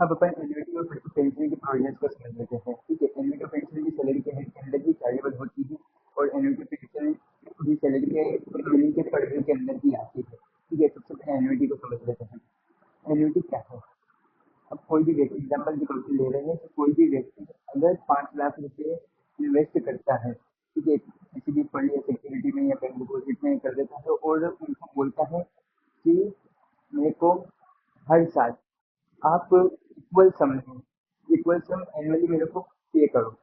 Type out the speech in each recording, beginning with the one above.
अब अपन एन्युटी और पेंशन के प्रोविजंस को समझ लेते हैं। ठीक है, एन्युटी और पेंशन की सैलरी के हेड के अंदर ही चार्जेबल होती है और एन्युटी पेंशन भी सैलरी के बिलिंग के पर्पल के अंदर ही आती है। ठीक है, सबसे पहले एन्युटी को समझ लेते हैं। एन्युटी क्या है? अब कोई भी व्यक्ति एग्जाम्पल के तौर पे ले रहे हैं कि कोई भी व्यक्ति अगर 5 लाख रुपए इन्वेस्ट करता है, ठीक है, किसी भी फंड या सिक्योरिटी में या बैंक डिपॉजिट में कर देता है और उनको बोलता है कि मेरे को हर साल आप इक्वल सम एनुअली मेरे को पे करो।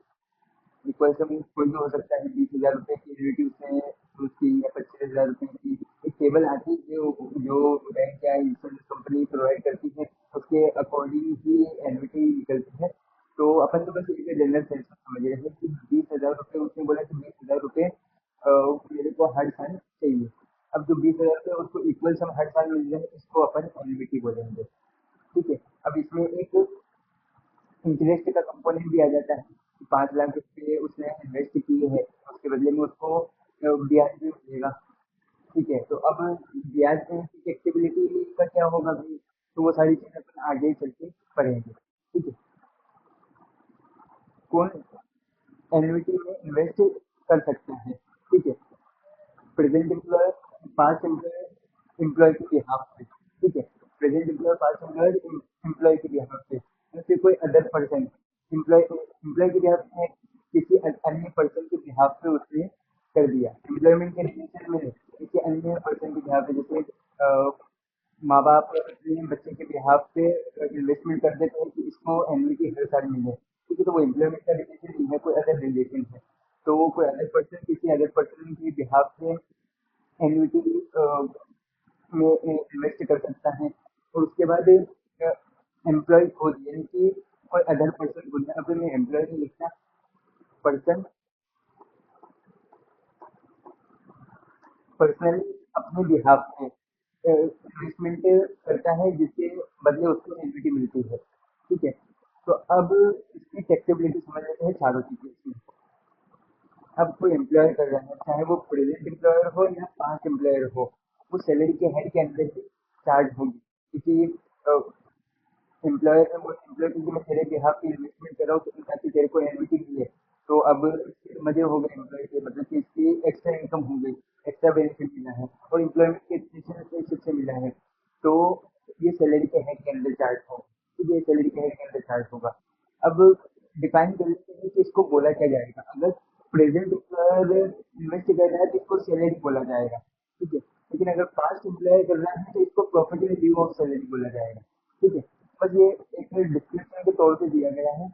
इक्वल सम कोई भी हो सकता है, 20,000 रुपए की एन्युटी उसमें उसकी या 25,000 रुपए की एक टेबल आती है जो जो बैंक या इंश्योरेंस कंपनी प्रोवाइड करती है, उसके अकॉर्डिंग ही एन्युटी निकलती है। तो अपन तो बस एक जनरल सेंस में समझ रहे हैं कि 20,000 रुपये उसने बोला कि 20,000 रुपये मेरे को हर साल चाहिए। अब जो 20,000 रुपये उसको इक्वल सम हर साल मिल रहे हैं, इसको अपन एन्युटी बोलेंगे। ठीक है, अब इसमें एक इंटरेस्ट का कंपोनेंट भी आ जाता है कि 5 लाख रुपए उसने इन्वेस्ट किए हैं, उसके बदले में उसको ब्याज भी मिलेगा। ठीक है, तो अब ब्याज की टैक्सेबिलिटी का क्या होगा भाई, तो वो सारी चीजें अपन आगे चल के पढ़ेंगे। ठीक है, कौन एन्युटी में इन्वेस्ट कर सकता है? ठीक है, present employer, past employer employee के बिहाफ पे। ठीक है, present employer past employer employee के बिहाफ पे या फिर कोई अदर पर्सन एम्प्लॉय एम्प्लॉय के बिहाफ में किसी अन्य पर्सन के बिहाफ पे उसने कर दिया, एम्प्लॉयमेंट के रिलेशन में नहीं, किसी अन्य पर्सन के बिहाफ पे, जैसे माँ बाप अपने बच्चे के बिहाफ पे इन्वेस्टमेंट कर देते हैं कि इसको एन्युटी हर साल मिले। ठीक है, तो वो एम्प्लॉयमेंट का रिलेशन नहीं है, कोई अदर रिलेशन है। तो वो कोई अदर पर्सन किसी अदर पर्सन के बिहाफ पे एन्युटी में इन्वेस्ट कर सकता है। और उसके बाद एम्प्लॉय खुद यानी कि कोई अदर पर्सन खुद, अब मैं एम्प्लॉय नहीं लिखता, पर्सन पर्सनली अपने बिहाफ पे इन्वेस्टमेंट करता है जिसके बदले उसको एन्युटी मिलती है। ठीक है, तो अब इसकी टैक्सेबिलिटी समझ लेते हैं चारों चीजें इसमें। अब कोई एम्प्लॉयर कर रहा है, चाहे वो प्रेजेंट एम्प्लॉयर हो या पास्ट एम्प्लॉयर हो, वो सैलरी के हेड के अंदर ही चार्ज होगी। क्योंकि एम्प्लॉयर है वो एम्प्लॉय, क्योंकि मैं तेरे बिहाफ पे इन्वेस्टमेंट कर रहा हूँ ताकि तेरे को एन्युटी मिले। तो अब इसके मजे हो गए एम्प्लॉय के, मतलब कि इसकी एक्स्ट्रा इनकम हो गई, एक्स्ट्रा बेनिफिट मिला है और एम्प्लॉयमेंट के रिलेशनशिप से मिला है। तो ये सैलरी के हेड के अंदर चार्ज होगा। तो ये सैलरी के हेड के अंदर चार्ज होगा। अब डिफाइन कर लेते हैं कि इसको बोला क्या जाएगा। अगर प्रेजेंट एम्प्लॉयर इन्वेस्ट कर रहा है तो इसको सैलरी बोला जाएगा। ठीक है, लेकिन अगर पास्ट एम्प्लॉयर कर रहा है तो इसको profit in lieu of salary बोला जाएगा। ठीक है, बस ये एक डिस्क्रिप्शन के तौर पे दिया गया है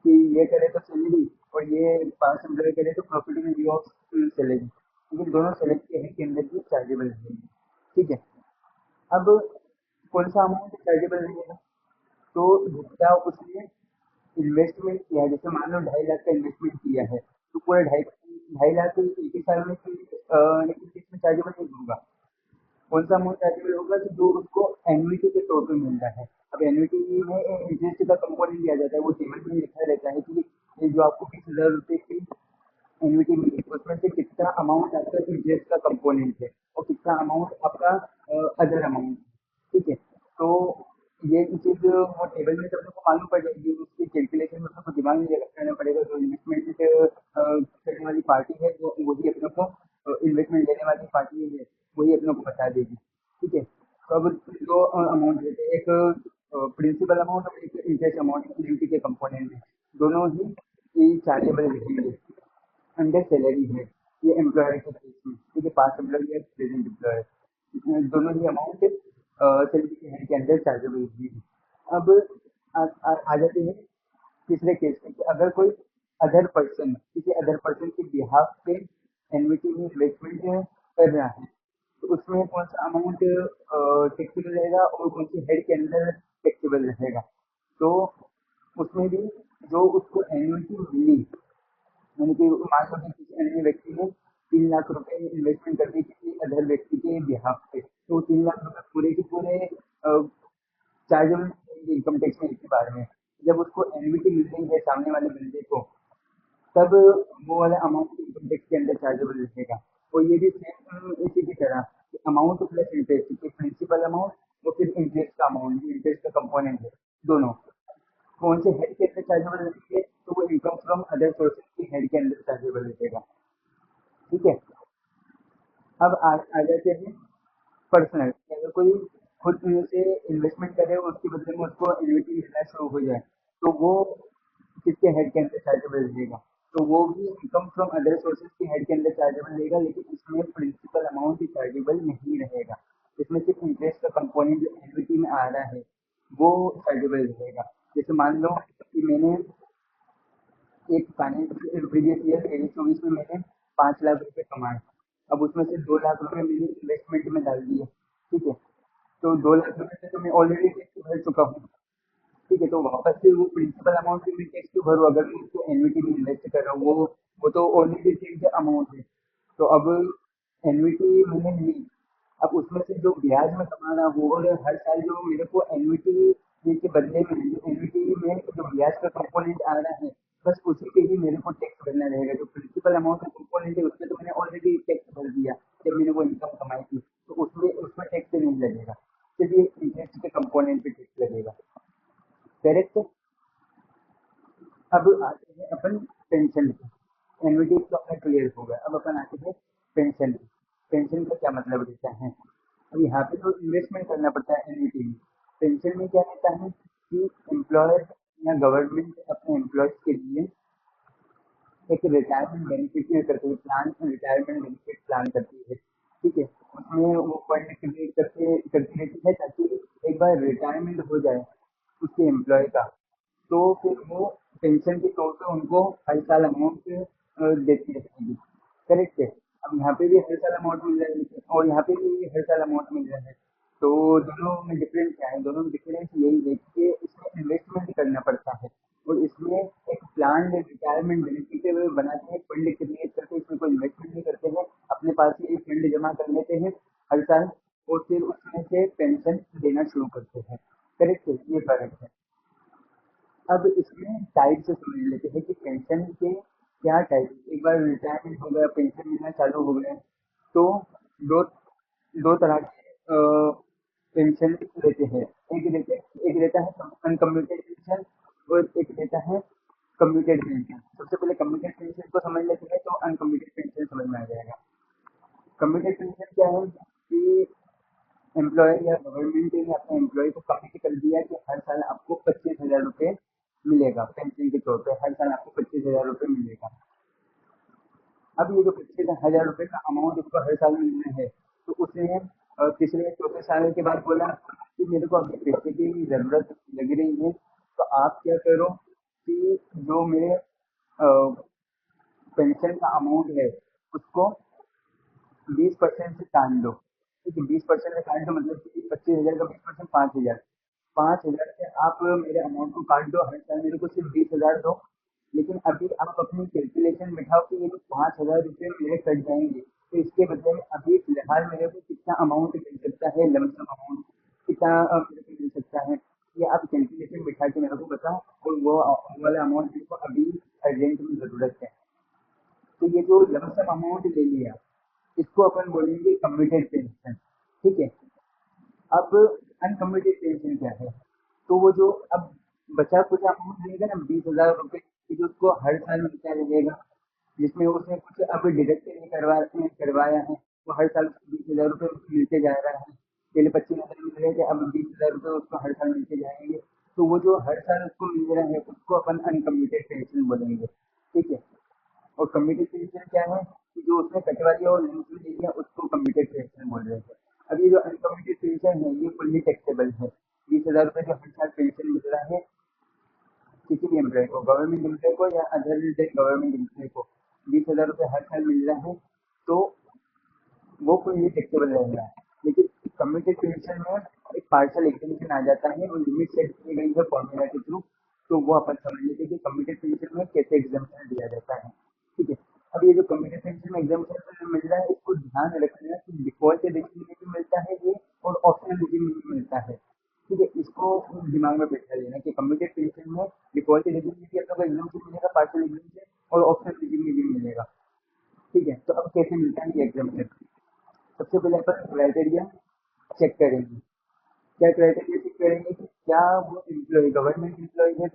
कि ये करे तो सैलरी और ये पास एम्प्लॉय करे तो profit in lieu of salary, लेकिन दोनों सैलरी के हेड के अंदर भी चार्जेबल रहेंगे। ठीक है, अब कौन सा अमाउंट चार्जेबल रहेगा, तो जितना उसने इन्वेस्टमेंट किया है, जैसे मान लो 2.5 लाख का इन्वेस्टमेंट किया है, तो पूरा ढाई ढाई लाख एक ही साल में लेकिन इसमें चार्जेबल नहीं होगा। कौन सा अमाउंट चार्जेबल होगा कि जो उसको एन्युटी के तौर पे मिल रहा है। अब एन्युटी में इंटरेस्ट का कंपोनेंट दिया जाता है, वो टेबल में लिखा रहता है कि ये जो आपको 20,000 रुपए की एन्युटी मिली उसमें से कितना अमाउंट आपका इंटरेस्ट का कंपोनेंट है और कितना अमाउंट आपका अदर अमाउंट है। ठीक है, तो ये चीज वो टेबल में सब लोग को मालूम पड़ जाएगी, उसकी कैलकुलेशन में सबको दिमाग में रखना पड़ेगा। जो इन्वेस्टमेंट करने वाली पार्टी है वो वही अपने को इन्वेस्टमेंट लेने वाली पार्टी है वही अपने को बता देगी। ठीक है, तो अब दो अमाउंट रहते हैं, एक प्रिंसिपल अमाउंट और एक इंटरेस्ट अमाउंट एन्युटी के कंपोनेंट है। दोनों ही चार्जेबल रहेंगे अंडर सैलरी है, ये एम्प्लॉयर के केस में। ठीक है, पास्ट एम्प्लॉय या प्रेजेंट एम्प्लॉयर, दोनों ही अमाउंट सैलरी के हेड के अंदर चार्जेबल होगी। अब आ जाते हैं तीसरे केस में कि अगर कोई अदर पर्सन किसी अदर पर्सन के बिहाफ पे एन्युटी में इन्वेस्टमेंट कर रहा है, तो उसमें कौन सा अमाउंट टैक्सेबल रहेगा और कौन सी हेड के अंदर टैक्सेबल रहेगा। तो उसमें भी जो उसको एन्युटी मिली, यानी कि मान लो कि किसी अन्य व्यक्ति ने 3 लाख रुपए इन्वेस्टमेंट कर दी किसी अदर व्यक्ति के बिहाफ पे, तो 3 लाख रुपए पूरे के पूरे चार्जेबल इनकम टैक्स में एक ही बार में। जब उसको एन्युटी मिल रही है सामने वाले बंदे को, तब वो वाला अमाउंट इनकम टैक्स के अंदर चार्जेबल रहेगा। और ये भी सेम इसी की तरह amount plus interest, principal amount और फिर इंटरेस्ट का अमाउंट, इंटरेस्ट का कंपोनेंट है, दोनों। कौन से हेड के अंदर चार्जेबल रहेंगे, तो वो इनकम फ्रॉम अदर सोर्सेज के हेड के अंदर चार्जेबल रहेगा। ठीक है। अब आ जाते हैं पर्सनल। अगर कोई खुद से इन्वेस्टमेंट करे और उसके बदले में उसको एन्युटी मिलना शुरू हो जाए, तो वो किसके हेड के अंदर चार्जेबल रहेगा, तो वो भी इनकम फ्रॉम अदर सोर्सेज के हेड के अंदर चार्जेबल रहेगा, लेकिन इसमें प्रिंसिपल अमाउंट ही चार्जेबल नहीं रहेगा। इसमें सिर्फ इंटरेस्ट का कंपोनेंट जो एन्युटी में आ रहा है वो चार्जेबल रहेगा। जैसे मान लो कि मैंने एक फाइनेंस प्रीवियस ईयर 23-24 में मैंने 5 लाख रुपए कमाए। अब उसमें से 2 लाख रुपए मैंने इन्वेस्टमेंट में डाल दिए। ठीक है। तो 2 लाख रुपए से तो मैं ऑलरेडी टैक्स भर चुका हूँ। ठीक है। तो वापस से वो प्रिंसिपल अमाउंट भी मैं टैक्स क्यों भरूँ, अगर मैं उसको एन्युटी में इन्वेस्ट कर रहा हूँ, वो तो ऑलरेडी फिक्स्ड अमाउंट है। तो अब एन्युटी मैंने ली, अब उसमें से जो ब्याज मैं कमा रहा हूँ और हर साल जो मेरे को एन्युटी के बदले में जो एन्युटी में जो ब्याज का कंपोनेंट आ रहा है, बस उसी पे ही मेरे को टैक्स भरना रहेगा। जो प्रिंसिपल अमाउंट का कंपोनेंट है उसमें तो मैंने ऑलरेडी टैक्स भर दिया जब मैंने वो इनकम कमाई थी, तो उसमें उसमें टैक्स नहीं लगेगा। सिर्फ ये इंटरेस्ट के कंपोनेंट पे टैक्स लगेगा। करेक्ट। अब आते हैं अपन पेंशन पे। एनुइटी तो अपना क्लियर हो गया, अब अपन आते हैं पेंशन पे। पेंशन का क्या मतलब रहता है। अब यहाँ पे तो इन्वेस्टमेंट करना पड़ता है एनुइटी में। पेंशन में क्या रहता है कि एम्प्लॉयर या गवर्नमेंट अपने एम्प्लॉयज के लिए एक रिटायरमेंट बेनिफिट करती है, प्लान रिटायरमेंट बेनिफिट प्लान करती है। ठीक है। उसमें वो फंड क्रिएट करके करती रहती है ताकि एक बार रिटायरमेंट हो जाए उसके एम्प्लॉय का, तो फिर वो पेंशन के तौर पे उनको हर साल अमाउंट देती रहेगी। करेक्ट है। अब यहाँ पे भी हर साल अमाउंट मिल रहा है, और यहाँ पे भी हर साल अमाउंट मिल रहा है। तो दोनों में डिफरेंस क्या है, दोनों में डिफरेंस यही है कि इसमें इन्वेस्टमेंट करना पड़ता है और इसमें एक प्लान रिटायरमेंट बेनिफिट बनाते हैं, फंड क्रिएट करते हैं, इसमें कोई इन्वेस्टमेंट नहीं करते हैं, अपने पास ही एक फंड जमा कर लेते हैं हर साल और फिर उसमें से पेंशन देना शुरू करते हैं। करेक्ट है, ये फर्क है। अब इसमें टाइप से समझ लेते हैं कि पेंशन के क्या टाइप। एक बार रिटायरमेंट हो गया, पेंशन मिलना चालू हो गया, तो दो दो तरह के पेंशन लेते हैं। एक रहता है अनकम्यूटेड पेंशन और एक रहता है कम्यूटेड पेंशन। सबसे पहले कम्यूटेड पेंशन को समझ लेते हैं तो अनकम्यूटेड पेंशन समझ में आ जाएगा। कम्यूटेड पेंशन क्या है कि एम्प्लॉयर या गवर्नमेंट ने अपने एम्प्लॉय को कमिट कर दिया कि हर साल आपको 25,000 रुपये मिलेगा पेंशन के तौर पे, हर साल आपको 25,000 रुपये मिलेगा। अब ये जो 25,000 रुपये का अमाउंट उसको हर साल मिलना है, तो उसने पिछले 4 साल के बाद बोला कि मेरे को अभी पैसे की ज़रूरत लग रही है, तो आप क्या करो कि जो मेरे पेंशन का अमाउंट है उसको 20% से काट दो। ठीक है। 20% से काट दो मतलब कि 25,000 का 20% 5,000। 5,000 से आप मेरे अमाउंट को काट दो, हर साल मेरे को सिर्फ 20,000 दो। लेकिन अभी आप अपनी कैलकुलेशन बिठाओ कि ये जो 5,000 रुपये मेरे कट जाएंगे, तो इसके बदले में अभी फिलहाल मेरे को कितना अमाउंट मिल सकता है, लमसम अमाउंट कितना मेरे को मिल सकता है, ये आप कैलकुलेशन बिठा के मेरे को बताओ, और वो वाला अमाउंट मेरे को अभी अर्जेंट में ज़रूरत है। तो ये जो लमसम अमाउंट ले लिया, इसको अपन बोलेंगे कम्यूटेड पेंशन। ठीक है। अब अनकम्यूटेड पेंशन क्या है, तो वो जो अब बचा कुचा अमाउंट रहेगा ना 20,000 रुपये की, जो उसको हर साल मिलता रहेगा, जिसमें उसने कुछ अब डिडक्ट नहीं करवाया है, वो हर साल 20,000 रुपये मिलते जा रहा है। पहले 25,000 मिल रहे थे, अब 20,000 रुपये उसको हर साल मिलते जाएंगे। तो वो जो हर साल उसको मिल रहा है उसको अपन अनकम्यूटेड पेंशन बोलेंगे। ठीक है। और कम्यूटेड पेंशन क्या है कि जो उसने कटवा लिया और नहीं ले लिया उसको कम्यूटेड पेंशन बोल रहे हैं। अब ये जो अनकम्यूटेड पेंशन है ये फुल्ली टैक्सेबल है। 20,000 रुपये जो हर साल पेंशन मिल रहा है किसी भी एम्प्लॉय को, गवर्नमेंट एम्प्लॉय को या अदर देन गवर्नमेंट एम्प्लॉय को, 20,000 रुपये हर साल मिल रहा है, तो वो फुल्ली टैक्सेबल रहेगा। लेकिन कम्यूटेड पेंशन में एक पार्शियल एग्जेम्पशन आ जाता है, वो लिमिट सेट की गई है फॉर्मूला के थ्रू, तो वो अपन समझ लेते हैं कि कम्यूटेड पेंशन में कैसे एग्जाम्पन दिया जाता है। ठीक है। अब ये जो कम्यूटेड पेंशन में एग्जाम्पन मिल रहा है इसको ध्यान रखना कि डिफॉल्ट रेजिम में भी मिलता है ये और ऑप्शनल रेजिम में भी मिलता है। ठीक है। इसको दिमाग में बैठा लेना कि कम्यूटेड पेंशन में डिफॉल्ट रेजिम में भी अपने को एग्जाम्पन मिलेगा, पार्शियल एग्जाम्पन और ऑप्शनल रेजिम में भी मिलेगा। ठीक है। तो अब कैसे मिलता है ये एग्जाम्पन। सबसे पहले अपन क्राइटेरिया चेक करेंगे। क्या क्राइटेरिया चेक करेंगे कि क्या वो एम्प्लॉय गवर्नमेंट एम्प्लॉय है,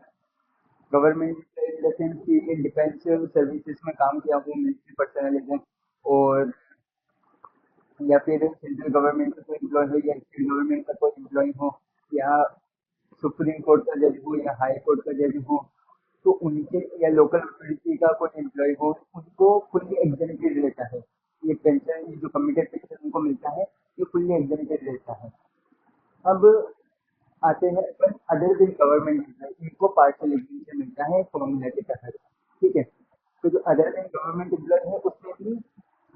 government employee in the sense कि डिफेंस सर्विसेज में काम किया हो, मिलिट्री पर्सनल है, और या फिर सेंट्रल गवर्नमेंट का कोई एम्प्लॉय हो या स्टेट गवर्नमेंट का कोई एम्प्लॉय हो, या सुप्रीम कोर्ट का जज हो या हाई कोर्ट का जज हो, तो उनके या लोकल अथॉरिटी का कोई एम्प्लॉय हो, उनको फुल्ली एग्जेम्प्टेड रहता है। ये पेंशन जो कमिटेड पेंशन उनको मिलता है, ये फुल्ली एग्जेम्प्टेड रहता है। अब आते हैं अपन अदर देन गवर्नमेंट एम्प्लॉय, इनको पार्शियल एग्जेम्पशन मिलता है फॉर्मूला के तहत। ठीक है, तो जो अदर देन गवर्नमेंट एम्प्लॉय है उसमें भी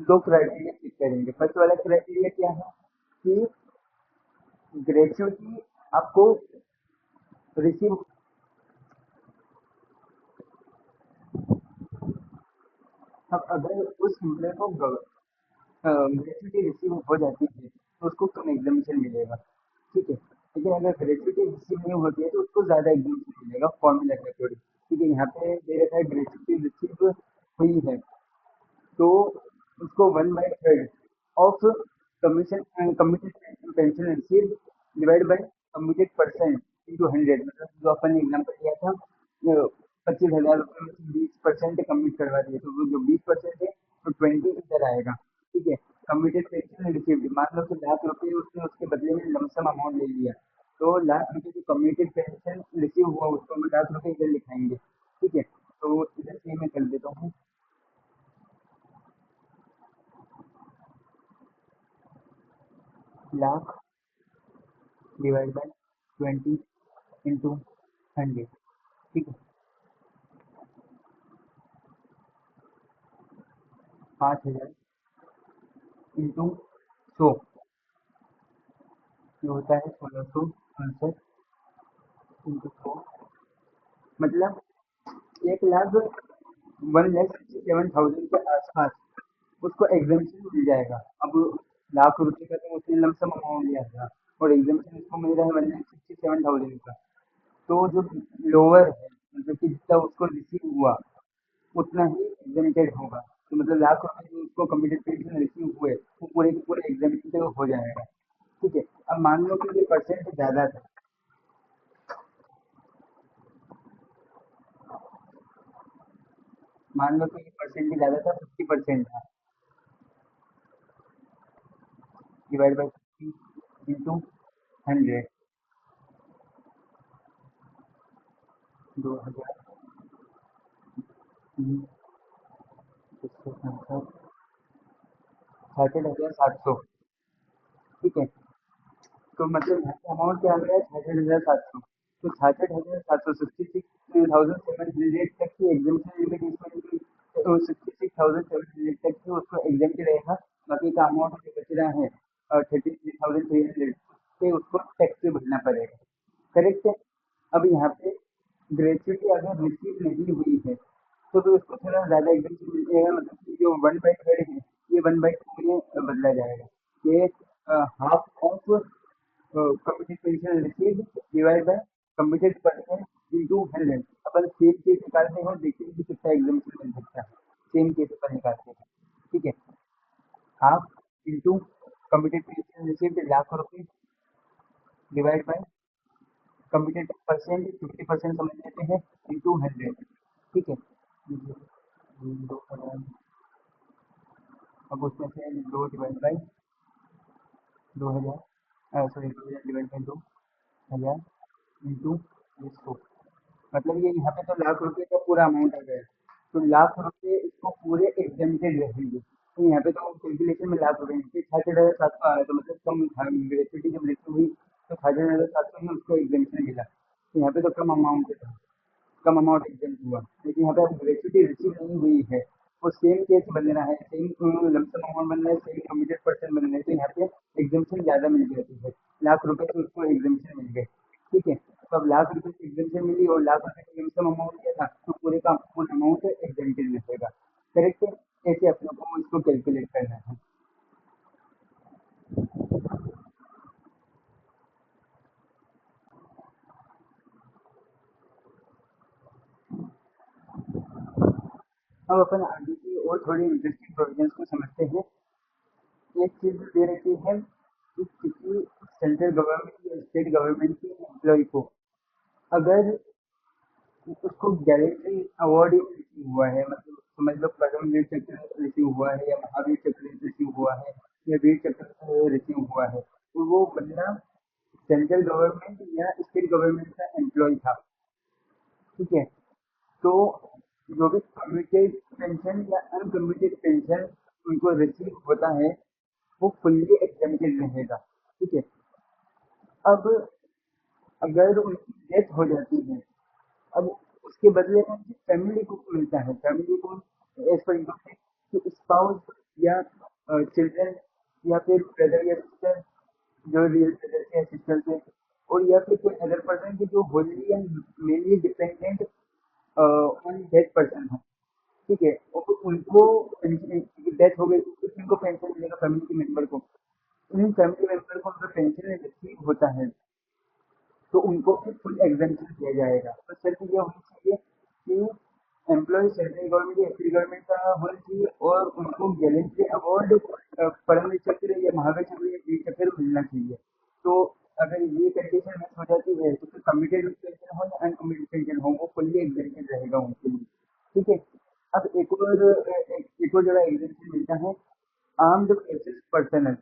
दो क्राइटेरिया चेक करेंगे। फर्स्ट वाला क्राइटेरिया क्या है कि ग्रेचुइटी आपको रिसीव, अब अगर उस एम्प्लॉय को ग्रेचुइटी रिसीव हो जाती है तो उसको कम एग्जामेशन मिलेगा। ठीक है, लेकिन अगर ग्रेचुइटी रिसीव नहीं होती है तो उसको ज़्यादा एग्जामेशन मिलेगा फॉर्मूला के अकॉर्डिंग। ठीक है, यहाँ पे दे रखा है ग्रेचुइटी रिसीव हुई है तो उसको 1/3 of commission commuted pension receive divide by commuted percent into 100, मतलब जो अपन ने एग्जाम्पल दिया था 25,000 रुपये में से 20% कम्यूट करवा दिए तो वो जो 20% है तो 20 इधर आएगा। ठीक है, कम्यूटेड पेंशन रिसीव्ड, मान लो कि लाख रुपये उसने उसके बदले में लमसम अमाउंट ले लिया, तो लाख रुपये जो कम्यूटेड पेंशन रिसीव हुआ उसको हम लाख रुपये इधर लिखाएंगे। ठीक है, तो इधर से मैं कर देता हूँ, लाख डिवाइड बाय 20 इंटू 100। ठीक है, 5,000 इंटू 100, ये होता है 1668 इंटू 100, मतलब 1,01,67,000 के आसपास उसको एग्जामेशन मिल जाएगा। अब लाख रुपए का तो उसने लमसम अमाउंट लिया था और एग्जामेशन उसको मिल रहा है 1,67,000 का, तो जो लोअर है मतलब कि जितना उसको रिसीव हुआ उतना ही एग्जामिटेड होगा। तो मतलब लाख रुपए जो उसको कंप्यूटर पेज में रिसीव हुए वो पूरे के पूरे एग्जामिनेशन हो जाएगा। ठीक है, अब मान लो कि ये परसेंट ज़्यादा था, मान लो कि ये परसेंट भी ज़्यादा था, 50% था, डिवाइड बाई 50 इंटू 100, 2,000, 66,700। ठीक है, तो मतलब यहाँ पे अमाउंट क्या आ गया है 66,700, तो 66,700 66,700 तक की एग्जामेशन लिमिट इसमें निकली, तो 66,700 तक की उसको एग्जाम रहेगा। बाकी का अमाउंट जो बच रहा है 33,300 पे उसको टैक्स पे भरना पड़ेगा। करेक्ट है, अब यहाँ पे ग्रेचुइटी अगर रिसीव नहीं हुई है तो फिर उसको थोड़ा ज़्यादा एग्जामेशन मिल जाएगा, मतलब कि जो 1/3 है ये 1/2 में बदला जाएगा। ये half of computed pension received divided by computed percent into 100, upon same case निकालते हैं और देखते हैं कि कितना एग्जामेशन मिल सकता है। सेम केस अपन निकालते हैं। ठीक है, half into computed pension received lakh रुपए डिवाइड बाय computed परसेंट 50% समझ लेते हैं इंटू 100। ठीक है, 2,000, अब उसमें से 2 divide by 2,000, sorry 2,000 divide by 2,000 into 100, मतलब ये यहाँ पे तो लाख रुपए का पूरा अमाउंट आ गया, तो लाख रुपए इसको पूरे एग्जेम्प्टेड रहेंगे। तो यहाँ पे तो कैलकुलेशन में लाख रुपए 66,700 आ रहा है, तो मतलब कम ग्रेचुइटी जब रिसीव हुई तो 66,700 ही उसको एग्जेम्पशन मिला, तो यहाँ पे तो कम अमाउंट था, कम अमाउंट एग्जाम हुआ। लेकिन यहाँ पे अब ग्रेचुइटी रिसीव नहीं हुई है और सेम केस बन रहा है, सेम लमसम अमाउंट बन रहा है, सेम कमिटेड पर्सन बन रहे हैं, तो यहाँ पे एग्जामेशन ज़्यादा मिल जाती है, लाख रुपए से उसको एग्जामेशन मिल गए। ठीक है, तो अब लाख रुपए की एग्जामेशन मिली और लाख रुपए का लमसम अमाउंट दिया था तो पूरे का फुल अमाउंट एग्जामेशन मिलेगा। करेक्ट है, ऐसे अपने को इसको कैलकुलेट करना है। अब अपन आगे की और थोड़ी इंटरेस्टिंग प्रोविजंस को समझते हैं। एक चीज दे रखी है कि किसी सेंट्रल गवर्नमेंट या स्टेट गवर्नमेंट के एम्प्लॉय को अगर उसको गैलेंट्री अवार्ड रिसीव हुआ है, मतलब समझ लो परमवीर चक्र रिसीव हुआ है या महावीर चक्र रिसीव हुआ है या वीर चक्र रिसीव हुआ है, तो वो बंदा सेंट्रल गवर्नमेंट या स्टेट गवर्नमेंट का एम्प्लॉय था। ठीक है, तो जो भी कम्यूटेड पेंशन या अनकम्यूटेड पेंशन उनको रिसीव होता है वो फुल्ली एग्जेम्प्टेड रहेगा। ठीक है, अब अगर उनकी डेथ हो जाती है, अब उसके बदले में फैमिली को मिलता है, फैमिली को एज पर कि स्पाउस या चिल्ड्रन या फिर ब्रदर या सिस्टर, जो रियल ब्रदर या सिस्टर थे, और या फिर कोई अदर पर्सन की जो होली या mainly dependent on death person है। ठीक है, और उनको डेथ हो गई तो उनको पेंशन मिलेगा, फैमिली के मेंबर को। इन फैमिली मेंबर को अगर पेंशन रिसीव होता है तो उनको भी फुल एग्जेम्पशन दिया जाएगा। तो सिर्फ ये होनी चाहिए कि एम्प्लॉय सेंट्रल गवर्नमेंट या स्टेट गवर्नमेंट का होना चाहिए और उनको गैलेंट्री अवार्ड परमवीर चक्र या महावीर चक्र या वीर चक्र मिलना चाहिए। तो अगर ये कंडीशन मिस हो जाती है तो फिर कमिटेड पेंशन हो या अनकमिटेड पेंशन हो वो फुल्ली एग्जेम्पशन रहेगा उनके लिए। ठीक है, अब एक और जगह एग्जेम्पशन मिलता है आर्म्ड फोर्सेस पर्सनल।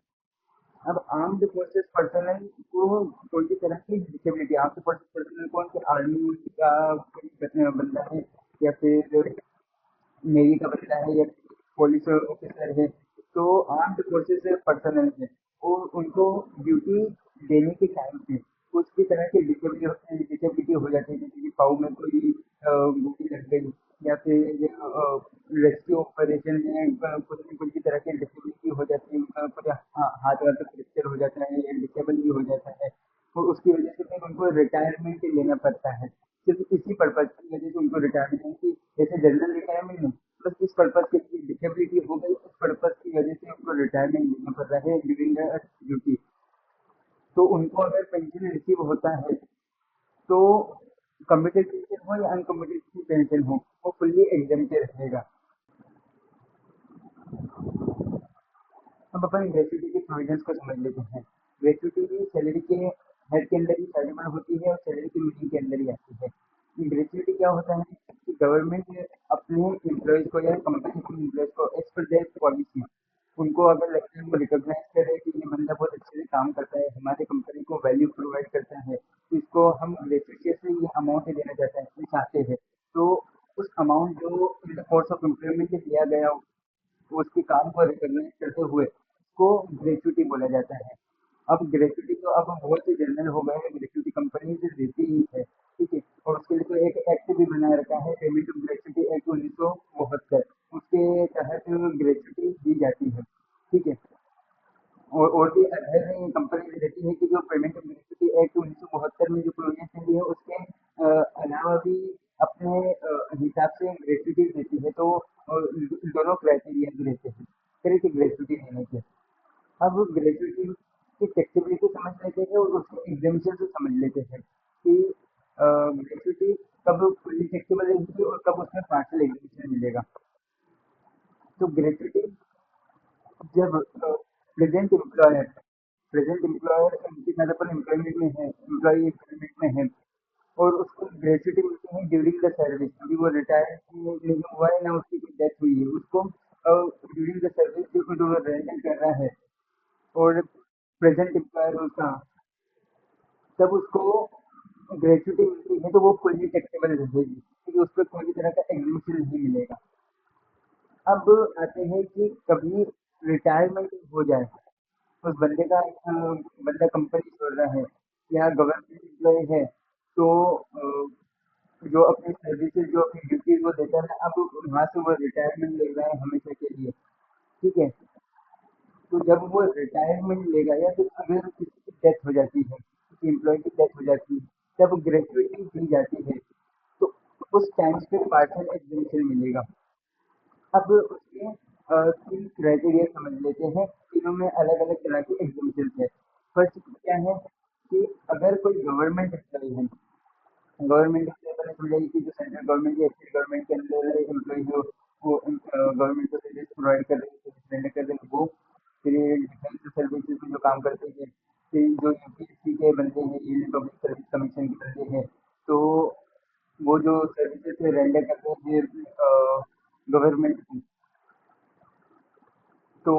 अब आर्म्ड फोर्सेस पर्सनल को कोई भी तरह की डिसेबिलिटी, आर्म्ड फोर्सेस पर्सनल कौन से आर्मी का कोई बंदा है या फिर नेवी का बंदा है या पुलिस ऑफिसर है, तो आर्म्ड फोर्सेस पर्सनल है और उनको ड्यूटी देने के टाइम पे कुछ भी तरह की डिसेबिलिटी हो जाती है, जैसे कि पाँव में कोई गोली लग गई या फिर रेस्क्यू ऑपरेशन में कुछ न कुछ भी तरह की डिसेबिलिटी हो जाती है, उनका कुछ हाथ वाथ फ्रैक्चर हो जाता है या डिसेबल भी हो जाता है, तो उसकी वजह से फिर उनको रिटायरमेंट लेना पड़ता है। सिर्फ इसी पर्पज की वजह से उनको रिटायरमेंट की, जैसे जनरल रिटायरमेंट नहीं, बस इस पर्पज के लिए डिसेबिलिटी हो गई, उस पर्पज की वजह से उनको रिटायरमेंट लेना पड़ रहा है ड्यूरिंग द ड्यूटी। तो उनको अगर पेंशन रिसीव होता है तो कम्यूटेड पेंशन हो या अनकम्यूटेड पेंशन हो वो फुल्ली एग्जेम्प्टेड रहेगा। अब अपन ग्रेच्युटी के प्रोविजंस को समझ लेते हैं। ग्रेच्युटी भी सैलरी के हेड के अंदर ही शामिल होती है और सैलरी की मीटिंग के अंदर ही आती है। ग्रेच्युटी क्या होता है कि गवर्नमेंट अपने एम्प्लॉयज को या कंपनी के एम्प्लॉयज को एज पर देयर पॉलिसी उनको अगर लगता है वो रिकॉग्नाइज करे कि ये बंदा बहुत अच्छे से काम करता है, हमारे कंपनी को वैल्यू प्रोवाइड करता है, तो इसको हम ग्रेच्युटी से ये अमाउंट देना चाहते हैं, तो उस अमाउंट जो इन द कोर्स ऑफ एम्प्लॉयमेंट दिया गया तो उसके काम को रिकॉग्नाइज करते हुए उसको ग्रेच्युटी बोला जाता है। अब ग्रेच्युटी तो अब बहुत ही जनरल हो गए हैं, ग्रेच्युटी कंपनी से देती ही है। ठीक है, और उसके लिए तो एक एक्ट भी बनाए रखा है, पेमेंट ऑफ ग्रेच्युटी एक्ट 1972, उसके तहत ग्रेच्युटी दी जाती है। ठीक है, और भी अदर कंपनी रहती है कि जो पेमेंट ऑफ ग्रेच्युटी एक्ट 1972 में जो प्रोविजन दी है उसके अलावा भी अपने हिसाब से ग्रेच्युटी देती है, तो दोनों क्राइटेरिया रहते हैं फिर एक ग्रेच्युटी देने के। अब ग्रेच्युटी की फ्लेक्सिबिलिटी समझ लेते हैं और उसके एग्जाम्पशन से समझ लेते हैं कि ग्रेच्युटी कब फुल्ली फ्लेक्सिबल रहेगी और कब उसमें पार्शियल एग्जाम्पशन मिलेगा। तो ग्रेच्युटी जब प्रेजेंट एम्प्लॉयर जिस तरह पर एम्प्लॉयमेंट में है, एम्प्लॉई एम्प्लॉयमेंट में है और उसको ग्रेच्युटी मिलती है ड्यूरिंग द सर्विस, अभी वो रिटायर नहीं हुआ है ना उसकी कोई डेथ हुई है, उसको ड्यूरिंग द सर्विस जो रेंडर कर रहा है और प्रेजेंट एम्प्लॉयर उसका, जब उसको ग्रेच्युटी मिलती है तो वो फुल्ली टैक्सेबल रहेगी क्योंकि उस पर कोई भी तरह का एग्जीबिशन नहीं मिलेगा। अब आते हैं कि कभी रिटायरमेंट हो जाए, उस बंदे का बंदा कंपनी छोड़ रहा है या गवर्नमेंट एम्प्लॉय है, तो जो अपनी सर्विसेज जो अपनी ड्यूटीज वो देता है, अब वहाँ से वो रिटायरमेंट ले रहा है हमेशा के लिए। ठीक है, तो जब वो रिटायरमेंट लेगा या फिर अगर किसी की डेथ हो जाती है, किसी एम्प्लॉय की डेथ हो जाती है, तब ग्रेच्युटी दी जाती है, तो उस टाइम पे पार्शियल एग्जीबिशन मिलेगा। अब उसके तीन क्राइटेरिया समझ लेते हैं, तीनों में अलग अलग तरह के एग्जीबिशन है। फर्स्ट क्या है कि अगर कोई गवर्नमेंट एम्प्लॉय है, गवर्नमेंट एम्प्लॉय मैंने समझाई कि जो सेंट्रल गवर्नमेंट या स्टेट गवर्नमेंट के अंदर एम्प्लॉय हो वो गवर्नमेंट को सर्विस प्रोवाइड कर रहे हैं, सर्विस रेंडर कर रहे हैं वो, फिर डिफेंस सर्विसेज में जो काम करते हैं, फिर जो यूपीएससी के बंदे हैं, यूनियन पब्लिक सर्विस कमीशन के बंदे हैं, तो वो जो सर्विसेज रेंडर करते हैं गवर्नमेंट की, तो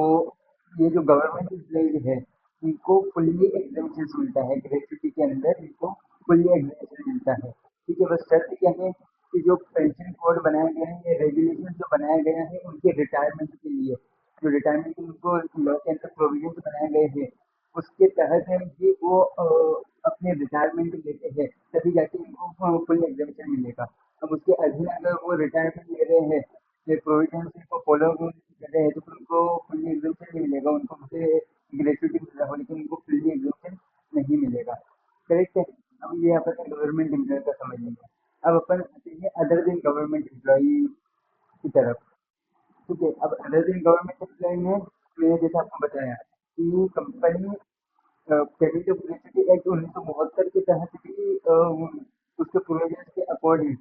ये जो गवर्नमेंट एम्प्लॉइज है, इनको फुल्ली एग्जामेशन मिलता है, ग्रेच्युटी के अंदर इनको फुल्ली एग्जामेशन मिलता है। ठीक है, बस शर्त क्या है कि जो पेंशन कोड बनाया गया है, ये रेगुलेशन जो बनाया गया है उनके रिटायरमेंट के लिए, जो रिटायरमेंट के उनको लॉ के अंदर प्रोविजन बनाए गए हैं, उसके तहत है कि वो अपने रिटायरमेंट लेते हैं, तभी जाके इनको फुल एग्जामेशन मिलेगा। अब उसके अधीन अगर वो रिटायरमेंट ले रहे हैं, ये प्रोविजन को फॉलो कर रहे हैं, तो फिर उनको फुल्ली एग्जामेशन नहीं मिलेगा, उनको मुझे ग्रेचुटी मिल रहा हो, लेकिन उनको फुल्ली एग्जामेशन नहीं मिलेगा। करेक्ट है। अब ये अपन गवर्नमेंट एम्प्लॉय का समझ लेंगे। अब अपन आते हैं अदर देन गवर्नमेंट एम्प्लॉय की तरफ। ठीक है, अब अदर देन गवर्नमेंट एम्प्लॉय में मैंने जैसे आपको बताया कि company payment of gratuity act 1972 के तहत भी उसके प्रोविजन के अकॉर्डिंग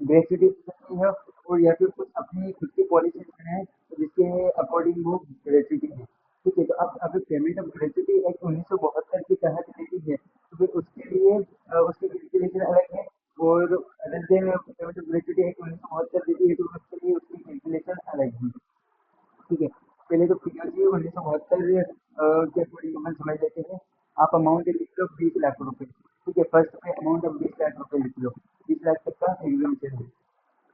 ग्रेच्युटी दे सकती है, और या फिर कुछ अपनी खुद की पॉलिसी बनाए जिसके अकॉर्डिंग वो ग्रेच्युटी है। ठीक है, तो अब अगर पेमेंट ऑफ ग्रेच्युटी एक्ट 1972 के तहत देती है, तो फिर उसके लिए उसकी कैलकुलेशन अलग है, और other than payment of gratuity act 1972 देती है, तो उसके लिए उसकी कैलकुलेशन अलग है। ठीक है, पहले तो पीओजी 1972 के अकॉर्डिंग अपन समझ लेते हैं। आप अमाउंट लिख लो 20 लाख रुपए। ठीक है, फर्स्ट पे अमाउंट ऑफ 20 लाख रुपए लिख लो, 20 लाख तक का एग्जामेशन है।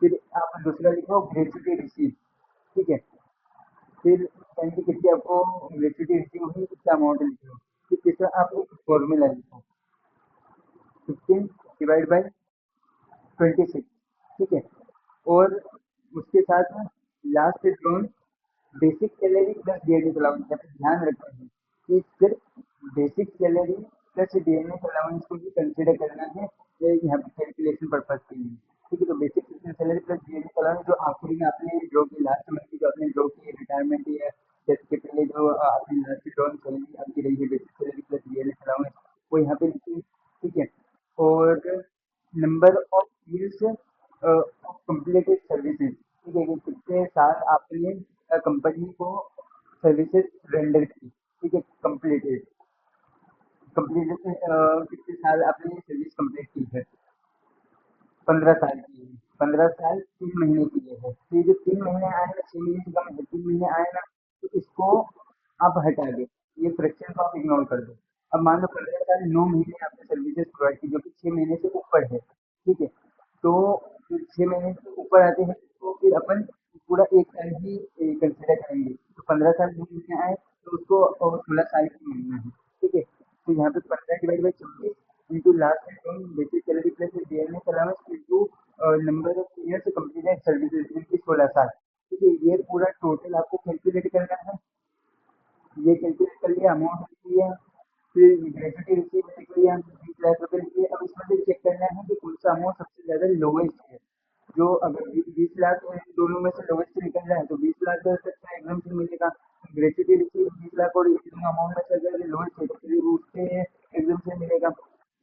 फिर आप दूसरा लिखो ग्रेच्युटी रिसीव। ठीक है, फिर यानी कि कितनी आपको ग्रेच्युटी रिसीव हुई, कितना अमाउंट लिख लो। फिर तीसरा आप एक फॉर्मूला लिखो, 15 डिवाइड बाई 26। ठीक है, और उसके साथ last drawn basic salary plus DNS allowance. यहाँ पे ध्यान रखना है कि सिर्फ basic salary plus DNS allowance को भी कंसिडर करना है, ये यहाँ पे कैलकुलेशन पर्पज के लिए। ठीक है, तो basic salary plus DNS allowance जो आखिरी में आपने ड्रॉ की, लास्ट मंथ की जो आपने ड्रॉ की रिटायरमेंट या डेथ के पहले जो आपने लास्ट ड्रॉ सैलरी आपकी रही है, basic salary plus DNS allowance, वो यहाँ पे लिखी। ठीक है, और number of years of completed services. ठीक है, कि कितने साल आपने कंपनी को सर्विसेज रेंडर की। ठीक है, कंप्लीटेड, कंप्लीटेड कितने साल आपने सर्विस कंप्लीट की है, 15 साल की है, 15 साल 3 महीने की है। तो ये जो 3 महीने आए ना, 6 महीने से कम है, 3 महीने आए ना, तो इसको आप हटा दो, ये फ्रैक्शन को आप इग्नोर कर दो। अब मान लो 15 साल 9 महीने आपने सर्विसेज प्रोवाइड की, जो कि 6 महीने से ऊपर है। ठीक है, तो 6 महीने से ऊपर आते हैं, तो फिर अपन पूरा एक साल ही कंसिडर करेंगे। तो 15 साल 9 महीने आए, तो उसको 16 साल की महीना है। ठीक है, तो यहाँ पे 15 divide by 26 into last income basic salary plus DNS allowance into number of years completed services इनकी 16 साल। ठीक है, ये पूरा टोटल आपको कैलकुलेट करना है। ये कैलकुलेट कर लिया, अमाउंट लिख लिया, फिर ग्रेच्युटी रिसीव लिख लिया, 20 लाख रुपए लिख लिया। अब इसमें से चेक करना है कि कौन सा अमाउंट सबसे ज्यादा लोवेस्ट है। जो अगर 20 लाख दोनों में से लोवेस्ट निकल रहा है, तो 20 लाख तक का एग्जामेशन मिलेगा। ग्रेच्युटी रिसीव 20 लाख और इस दोनों अमाउंट में से अगर लोवेस्ट है, तो फिर उसके एग्जामेशन मिलेगा।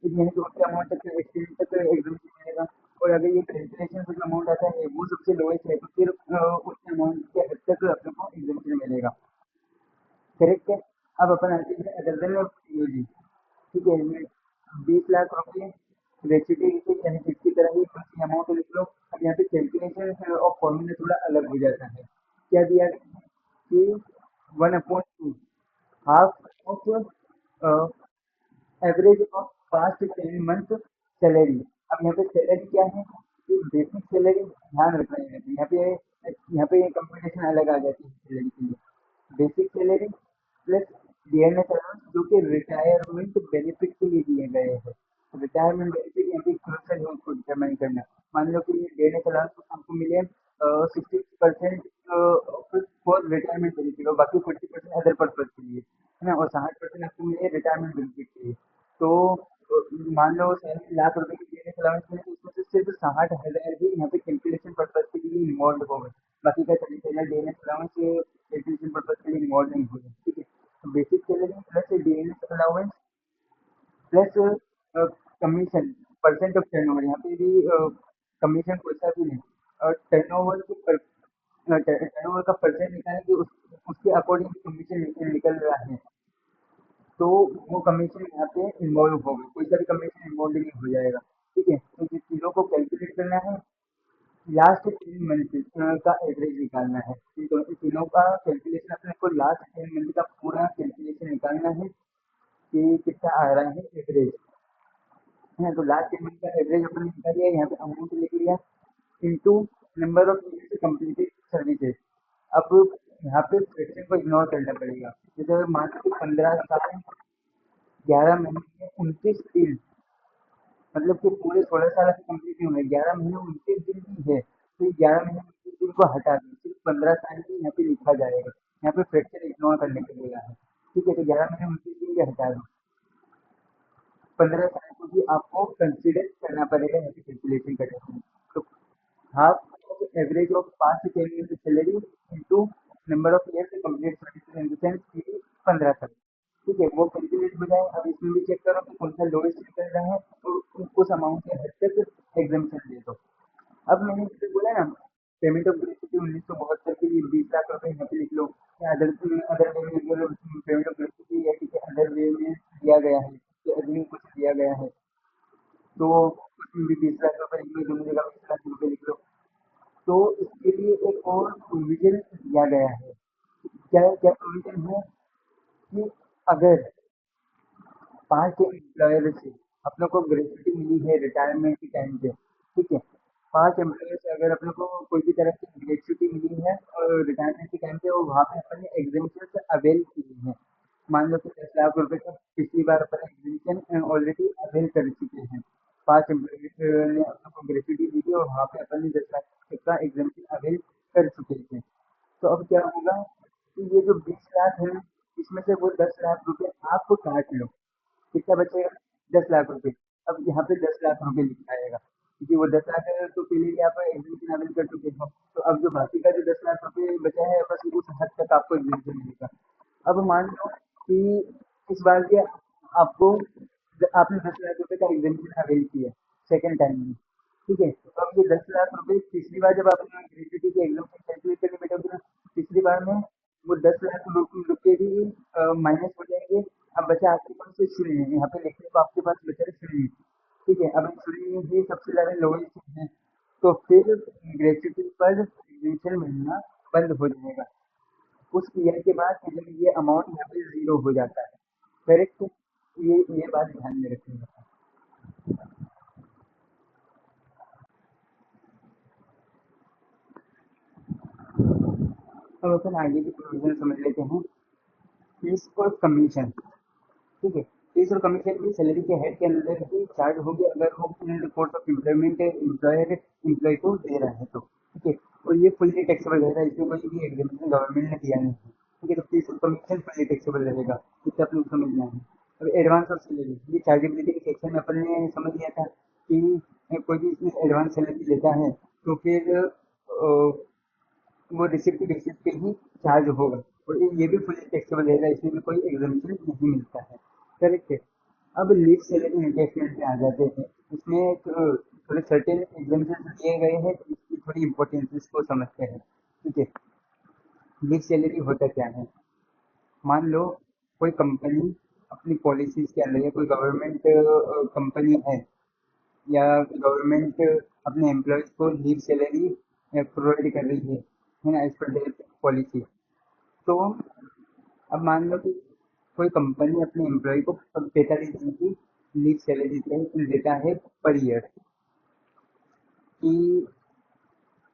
फिर यानी कि उतने अमाउंट तक एक्सटेंड तक एग्जामेशन मिलेगा। और अगर ये कैलकुलेशन से जो अमाउंट आता है वो सबसे लोवेस्ट है, तो फिर उतने अमाउंट के हद तक अपने को एग्जामेशन मिलेगा। करेक्ट है। अब अपन आते हैं अदर देन पीओजी। ठीक है, 20 लाख रुपए ग्रेच्युटी रिसीव यानी कि इसकी तरह ही दूसरी अमाउंट लिख लो। अब यहाँ पे कैलकुलेशन और फॉर्मूला थोड़ा अलग हो जाता है। क्या दिया गया है कि 1/2 half of average of past 10 month salary. अब यहाँ पे सैलरी क्या है, कि बेसिक सैलरी ध्यान रखना है, यहाँ पे कंप्यूटेशन अलग आ जाती है सैलरी के लिए। Basic salary plus DNS allowance, जो कि रिटायरमेंट बेनिफिट के लिए दिए गए हैं। रिटायरमेंट बेनिफिट यहाँ पे क्रूशल है उसको डिटरमाइन करना। मान लो कि डीएनएस अलाउंस आपको मिले 60% फॉर रिटायरमेंट बेनिफिट, और बाकी 40% अदर पर्पज के लिए, है ना, और 60% आपको मिले रिटायरमेंट बेनिफिट के लिए। तो मान लो 60 लाख रुपए की डीएनएस अलाउंस मिले, तो उसमें से सिर्फ 60,000 ही यहाँ पे कैलकुलेशन पर्पज के लिए इन्वॉल्व हो गए। बाकी का 40,000 डीएनएस अलाउंस कैलकुलेशन पर्पज के लिए इन्वॉल्व नहीं हुए। ठीक है, तो basic salary plus DNS allowance plus commission, percent of turnover. यहाँ पे भी कमीशन कोई सा भी नहीं, और टर्नओवर के टर्नओवर का परसेंट निकालें कि उसके अकॉर्डिंग कमीशन निकल रहा है, तो वो कमीशन यहाँ पे इन्वॉल्व होगा, कोई सा भी कमीशन इन्वॉल्व नहीं हो जाएगा। ठीक है, तो जिन चीज़ों को कैलकुलेट करना है, लास्ट 3 मंथ का एवरेज निकालना है। इन तीनों का कैलकुलेशन अपने को लास्ट 3 मंथ का पूरा कैलकुलेशन निकालना है कि कितना आ रहा है एवरेज है। तो लास्ट 3 मंथ का एवरेज अपन ने निकाल लिया, यहाँ पे अमाउंट लिख लिया into number of units completed services. अब यहाँ पे फ्रैक्शन को इग्नोर करना पड़ेगा। जैसे अगर मान लो 15 साल 11 महीने 29 दिन, मतलब कि पूरे 16 साल अभी कंप्लीट नहीं हुए, 11 महीने 29 दिन भी है, तो ये 11 महीने 29 दिन को हटा दें, सिर्फ 15 साल ही यहाँ पे लिखा जाएगा। यहाँ पे फ्रैक्शन इग्नोर करने के लिए है। ठीक है, तो 11 महीने 29 दिन के हटा दो, 15 साल को भी आपको कंसिडर करना पड़ेगा यहाँ पे कैलकुलेशन करने के लिए। तो half average of past 10 years salary into number of years complete service in the sense कि 15 साल। ठीक है, वो कैलकुलेट हो जाए। अब इसमें भी चेक करो कि कौन सा लोएस्ट निकल रहा है और उस अमाउंट के हद तक एग्जामेशन दे दो। अब मैंने जैसे बोला ना, पेमेंट ऑफ ग्रेच्युटी 1972 के लिए 20 लाख रुपए यहाँ पे लिख लो, या अदर अदर वे में अगर पेमेंट ऑफ ग्रेच्युटी या किसी अदर वे में दिया गया है, या अग्रिम कुछ दिया गया है, तो उसमें भी 20 लाख रुपए लिख लो, दोनों जगह 20 लाख रुपए लिख लो। तो इसके लिए एक और प्रोविजन दिया गया है। क्या क्या प्रोविजन है कि अगर पांच एम्प्लॉयर से अपने को ग्रेच्युटी मिली है रिटायरमेंट के टाइम पे, ठीक है, 5 एम्प्लॉयर से अगर अपने को कोई भी तरह की ग्रेच्युटी मिली है और रिटायरमेंट के टाइम पे, और वहाँ पे अपन ने एग्जामेशन अवेल की है, मान लो कि 10 लाख रुपए का पिछली बार अपन एग्जामेशन ऑलरेडी अवेल कर चुके हैं, 5 एम्प्लॉयर ने अपने को ग्रेच्युटी दी थी और वहाँ पे अपन ने 10 लाख का एग्जामेशन अवेल कर चुके थे। तो अब क्या होगा कि ये जो 20 लाख है, इसमें से वो 10 लाख रुपए आप काट लो, कितना बचेगा? 10 लाख रुपए। अब यहाँ पे 10 लाख रुपए लिखा आएगा, क्योंकि वो 10 लाख है तो पहले ही आप एग्जीबिशन अवेल कर चुके हो। तो अब जो बाकी का जो 10 लाख रुपए बचा है, बस उस हद तक आपको एग्जीबिशन मिलेगा। अब मान लो कि इस बार के आपको आपने 10 लाख रुपए का एग्जीबिशन अवेल किया सेकेंड टाइम में, ठीक है, तो अब ये 10 लाख रुपए तीसरी बार जब आपने ग्रेच्युटी के एग्जामेशन कैलकुलेट करने बैठोगे ना, तीसरी बार में वो 10 लाख रुपए भी माइनस हो जाएंगे। अब बचा आपके पास से शून्य, यहाँ पे लिखने को आपके पास बचा है शून्य। ठीक है, अब शून्य ही सबसे ज्यादा लोएस्ट है, तो फिर ग्रेच्युटी पर एग्जीबिशन मिलना बंद हो जाएगा उस ईयर के बाद, जब ये अमाउंट यहाँ पे जीरो हो जाता है। करेक्ट, ये बात ध्यान में रखिएगा। अब अपन आगे की प्रोविजन समझ लेते हैं। फीस और कमीशन, ठीक है, फीस और कमीशन भी सैलरी के हेड के अंदर ही चार्ज होगी, अगर वो in the course of employment employer employee को दे रहा है तो। ठीक है, और ये फुल्ली टैक्सेबल रहेगा, इसमें कोई भी एग्जामेशन गवर्नमेंट ने दिया नहीं है। ठीक है, तो फीस और कमीशन फुल्ली टैक्सेबल रहेगा, इससे अपने को समझना है। अब एडवांस ऑफ सैलरी, ये चार्जेबिलिटी के सेक्शन में अपन ने समझ लिया था कि कोई भी इसमें एडवांस सैलरी लेता है तो फिर वो रिसिप्ट के बेसिस पे ही चार्ज होगा, और ये भी फुली टैक्सेबल रहेगा, इसमें भी कोई एग्जामेशन नहीं मिलता है। करेक्ट है। अब लीव सैलरी एडजस्टमेंट पे आ जाते हैं। इसमें थोड़े सर्टेन एग्जामेशन दिए गए हैं, तो इसकी थोड़ी इंपॉर्टेंस इसको समझते हैं। ठीक है, लीव सैलरी होता क्या है? मान लो कोई कंपनी अपनी पॉलिसीज के अंदर, या कोई गवर्नमेंट कंपनी है, या गवर्नमेंट अपने एम्प्लॉयज को लीव सैलरी प्रोवाइड कर रही है ना, एज पर देयर पॉलिसी। तो अब मान लो कि कोई कंपनी अपने एम्प्लॉय को 45 दिन की लीव सैलरी देता है पर ईयर, कि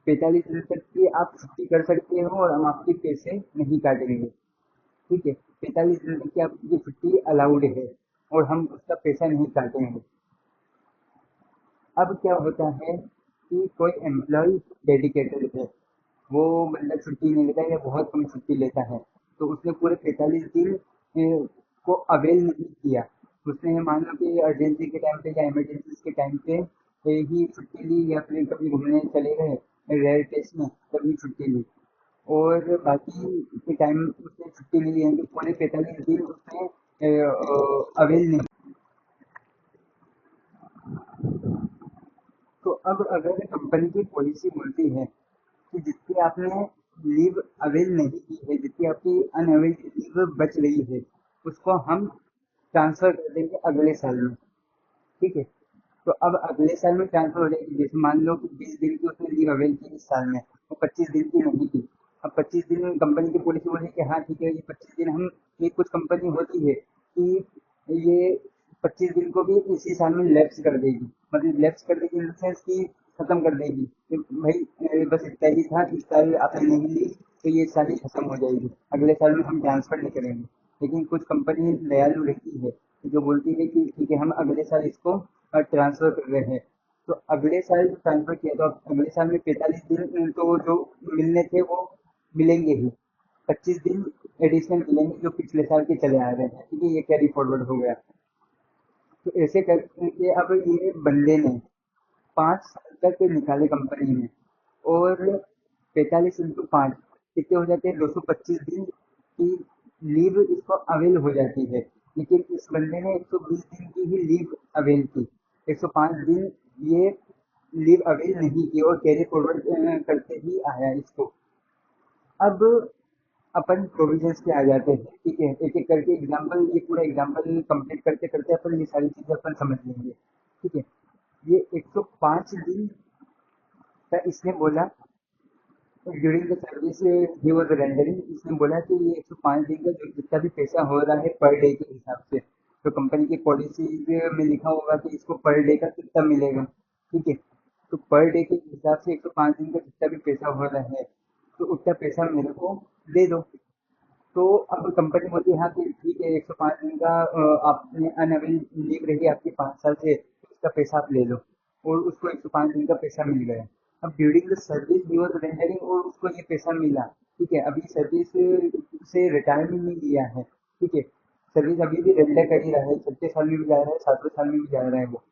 45 दिन तक की आप छुट्टी कर सकते हो और हम आपके पैसे नहीं काटेंगे। ठीक है, 45 दिन तक की आपकी छुट्टी अलाउड है और हम उसका पैसा नहीं काटेंगे। अब क्या होता है कि कोई एम्प्लॉय डेडिकेटेड है, वो मतलब छुट्टी नहीं लेता या बहुत कम छुट्टी लेता है, तो उसने पूरे 45 दिन को अवेल नहीं किया। उसने मान लो कि अर्जेंसी के टाइम पे या इमरजेंसी के टाइम पे ही छुट्टी ली, या फिर कभी घूमने चले गए रेयर केस में तभी छुट्टी ली, और बाकी के टाइम उसने छुट्टी नहीं ली है, तो पूरे 45 दिन उसने अवेल नहीं। तो अब अगर कंपनी की पॉलिसी बोलती है कि जितनी आपने लीव अवेल नहीं की है, जितनी आपकी अनअवेल लीव बच रही है, उसको हम ट्रांसफर कर देंगे अगले साल में। ठीक है। तो अब अगले साल में ट्रांसफर हो जाएगी, जैसे मान लो कि 20 दिन की उसने लीव अवेल की इस साल में, वो 25 दिन की नहीं की। अब 25 दिन कंपनी की पॉलिसी बोली कि हाँ ठीक है, ये 25 दिन हम, ये कुछ कंपनी होती है कि ये 25 दिन को भी इसी साल में लैप्स कर देगी, मतलब लैप्स कर देगी इन सेंस की खत्म कर देगी कि भाई बस इतना ही था, इस साल आपने नहीं ली तो ये साल ही खत्म हो जाएगी, अगले साल में हम ट्रांसफर नहीं करेंगे। लेकिन कुछ कंपनी दयालु रहती है जो बोलती है कि ठीक है हम अगले साल इसको ट्रांसफर कर रहे हैं। तो अगले साल जो ट्रांसफर किया तो अब अगले साल में 45 दिन तो जो मिलने थे वो मिलेंगे ही, 25 दिन एडिशनल मिलेंगे जो पिछले साल के चले आ रहे हैं। ठीक है, ये कैरी फॉरवर्ड हो गया। तो ऐसे करके अब ये बंदे ने 5 साल तक निकाले कंपनी में, और 45 × 5 कितने हो जाते हैं, 225 दिन की लीव इसको अवेल हो जाती है। लेकिन इस बंदे ने 120 दिन की ही लीव अवेल की, 105 दिन ये लीव अवेल नहीं की और कैरी फॉरवर्ड करते ही आया इसको। अब अपन प्रोविजंस पे आ जाते हैं। ठीक है, एक एक करके एग्जाम्पल, ये पूरा एग्जाम्पल कंप्लीट करते करते अपन ये सारी चीजें अपन समझ लेंगे। ठीक है, ये 105 दिन का इसने बोला during the service he was rendering, इसने बोला कि ये 105 दिन का जो जितना भी पैसा हो रहा है पर डे के हिसाब से, तो कंपनी की पॉलिसी में लिखा होगा कि इसको पर डे का कितना मिलेगा। ठीक है, तो पर डे के हिसाब से 105 दिन का जितना भी पैसा हो रहा है तो उतना पैसा मेरे को दे दो। तो अब कंपनी बोलती है हाँ कि ठीक है, 105 दिन का आपने अनअवेल लीव रही आपकी 5 साल से, तो उसका पैसा आप ले लो, और उसको 105 दिन का पैसा मिल गया। अब during the service he was rendering और उसको ये पैसा मिला। ठीक है, अभी सर्विस से रिटायरमेंट नहीं लिया है। ठीक है, सर्विस अभी भी रेंडर कर ही रहा है, 6 साल में भी जा रहा है, 7वें साल में भी जा रहा है, वो